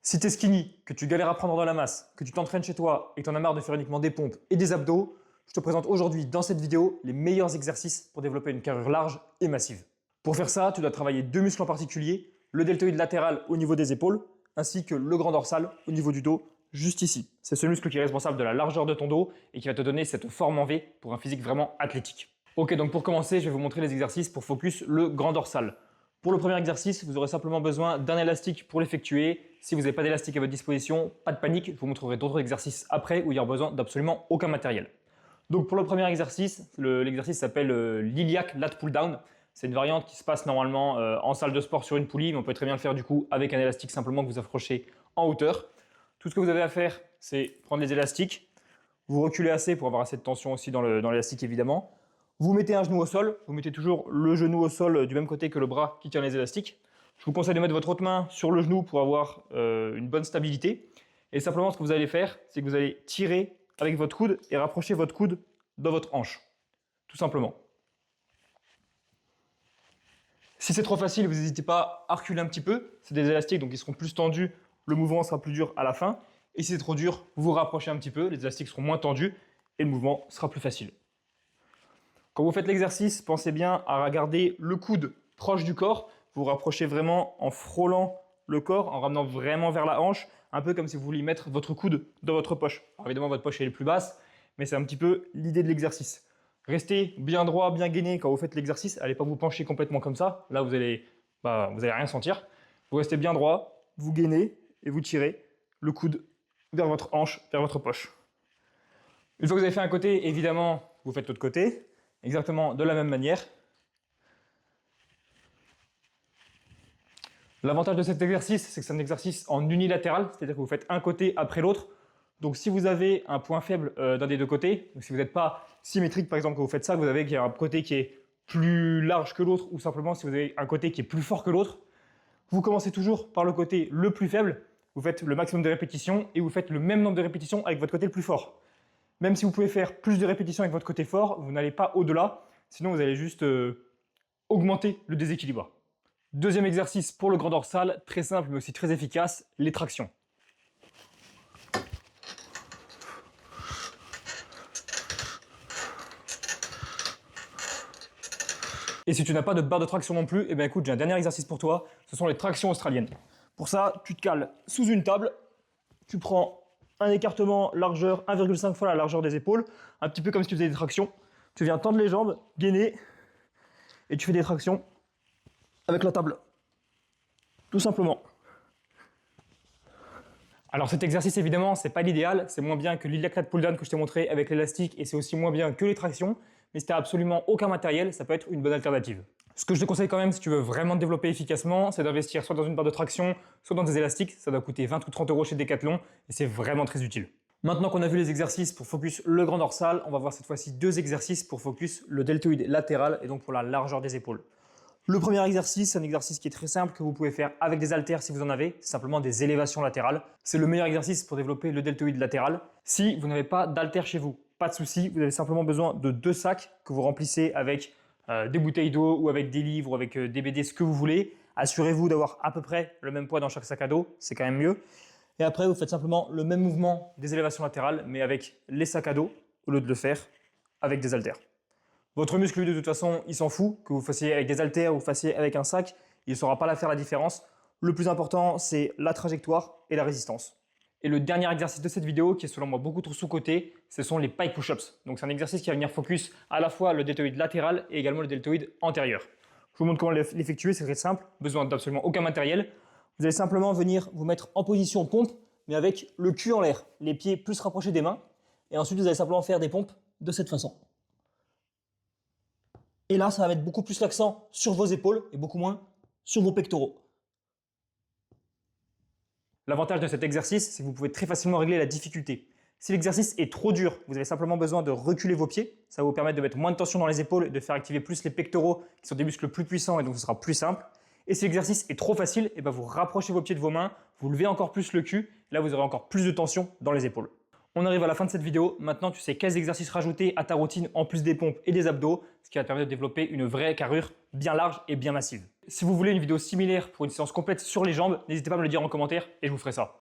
Si t'es skinny, que tu galères à prendre de la masse, que tu t'entraînes chez toi et que t'en as marre de faire uniquement des pompes et des abdos, je te présente aujourd'hui dans cette vidéo les meilleurs exercices pour développer une carrure large et massive. Pour faire ça, tu dois travailler deux muscles en particulier, le deltoïde latéral au niveau des épaules, ainsi que le grand dorsal au niveau du dos, juste ici. C'est ce muscle qui est responsable de la largeur de ton dos et qui va te donner cette forme en V pour un physique vraiment athlétique. Ok, donc pour commencer, je vais vous montrer les exercices pour focus le grand dorsal. Pour le premier exercice, vous aurez simplement besoin d'un élastique pour l'effectuer. Si vous n'avez pas d'élastique à votre disposition, pas de panique, je vous montrerai d'autres exercices après où il y aura besoin d'absolument aucun matériel. Donc pour le premier exercice, l'exercice s'appelle l'iliac lat pull down. C'est une variante qui se passe normalement en salle de sport sur une poulie, mais on peut très bien le faire du coup avec un élastique simplement que vous accrochez en hauteur. Tout ce que vous avez à faire, c'est prendre les élastiques, vous reculez assez pour avoir assez de tension aussi dans l'élastique évidemment. Vous mettez un genou au sol, vous mettez toujours le genou au sol du même côté que le bras qui tient les élastiques. Je vous conseille de mettre votre autre main sur le genou pour avoir une bonne stabilité. Et simplement, ce que vous allez faire, c'est que vous allez tirer avec votre coude et rapprocher votre coude dans votre hanche. Tout simplement. Si c'est trop facile, vous n'hésitez pas à reculer un petit peu. C'est des élastiques, donc ils seront plus tendus. Le mouvement sera plus dur à la fin. Et si c'est trop dur, vous vous rapprochez un petit peu. Les élastiques seront moins tendus et le mouvement sera plus facile. Quand vous faites l'exercice, pensez bien à garder le coude proche du corps. Vous vous rapprochez vraiment en frôlant le corps, en ramenant vraiment vers la hanche, un peu comme si vous vouliez mettre votre coude dans votre poche. Alors évidemment, votre poche est plus basse, mais c'est un petit peu l'idée de l'exercice. Restez bien droit, bien gainé quand vous faites l'exercice. Allez pas vous pencher complètement comme ça. Là, vous allez rien sentir. Vous restez bien droit, vous gainez et vous tirez le coude vers votre hanche, vers votre poche. Une fois que vous avez fait un côté, évidemment, vous faites l'autre côté. Exactement de la même manière. L'avantage de cet exercice, c'est que c'est un exercice en unilatéral, c'est-à-dire que vous faites un côté après l'autre. Donc si vous avez un point faible d'un des deux côtés, donc si vous n'êtes pas symétrique par exemple quand vous faites ça, vous avez qu'il y a un côté qui est plus large que l'autre, ou simplement si vous avez un côté qui est plus fort que l'autre, vous commencez toujours par le côté le plus faible, vous faites le maximum de répétitions et vous faites le même nombre de répétitions avec votre côté le plus fort. Même si vous pouvez faire plus de répétitions avec votre côté fort, vous n'allez pas au-delà, sinon vous allez juste augmenter le déséquilibre. Deuxième exercice pour le grand dorsal, très simple mais aussi très efficace, les tractions. Et si tu n'as pas de barre de traction non plus, eh bien écoute, j'ai un dernier exercice pour toi, ce sont les tractions australiennes. Pour ça, tu te cales sous une table, tu prends un écartement largeur 1,5 fois la largeur des épaules, un petit peu comme si tu faisais des tractions. Tu viens tendre les jambes, gainer, et tu fais des tractions avec la table. Tout simplement. Alors cet exercice évidemment, c'est pas l'idéal, c'est moins bien que l'iliac lat pull down que je t'ai montré avec l'élastique et c'est aussi moins bien que les tractions, mais si tu n'as absolument aucun matériel, ça peut être une bonne alternative. Ce que je te conseille quand même si tu veux vraiment te développer efficacement, c'est d'investir soit dans une barre de traction, soit dans des élastiques. Ça doit coûter 20 ou 30 € chez Decathlon et c'est vraiment très utile. Maintenant qu'on a vu les exercices pour focus le grand dorsal, on va voir cette fois-ci deux exercices pour focus le deltoïde latéral et donc pour la largeur des épaules. Le premier exercice, c'est un exercice qui est très simple que vous pouvez faire avec des haltères si vous en avez, c'est simplement des élévations latérales. C'est le meilleur exercice pour développer le deltoïde latéral. Si vous n'avez pas d'haltères chez vous, pas de souci, vous avez simplement besoin de deux sacs que vous remplissez avec des bouteilles d'eau ou avec des livres ou avec des BD, ce que vous voulez. Assurez-vous d'avoir à peu près le même poids dans chaque sac à dos, c'est quand même mieux. Et après, vous faites simplement le même mouvement des élévations latérales, mais avec les sacs à dos, au lieu de le faire avec des haltères. Votre muscle, lui, de toute façon, il s'en fout, que vous fassiez avec des haltères ou vous fassiez avec un sac, il ne saura pas faire la différence. Le plus important, c'est la trajectoire et la résistance. Et le dernier exercice de cette vidéo, qui est selon moi beaucoup trop sous-coté, ce sont les pike push-ups. Donc c'est un exercice qui va venir focus à la fois le deltoïde latéral et également le deltoïde antérieur. Je vous montre comment l'effectuer, c'est très simple, besoin d'absolument aucun matériel. Vous allez simplement venir vous mettre en position pompe, mais avec le cul en l'air, les pieds plus rapprochés des mains. Et ensuite, vous allez simplement faire des pompes de cette façon. Et là, ça va mettre beaucoup plus l'accent sur vos épaules et beaucoup moins sur vos pectoraux. L'avantage de cet exercice, c'est que vous pouvez très facilement régler la difficulté. Si l'exercice est trop dur, vous avez simplement besoin de reculer vos pieds. Ça va vous permettre de mettre moins de tension dans les épaules et de faire activer plus les pectoraux qui sont des muscles plus puissants et donc ce sera plus simple. Et si l'exercice est trop facile, et vous rapprochez vos pieds de vos mains, vous levez encore plus le cul, et là vous aurez encore plus de tension dans les épaules. On arrive à la fin de cette vidéo. Maintenant, tu sais quels exercices rajouter à ta routine en plus des pompes et des abdos, ce qui va te permettre de développer une vraie carrure bien large et bien massive. Si vous voulez une vidéo similaire pour une séance complète sur les jambes, n'hésitez pas à me le dire en commentaire et je vous ferai ça.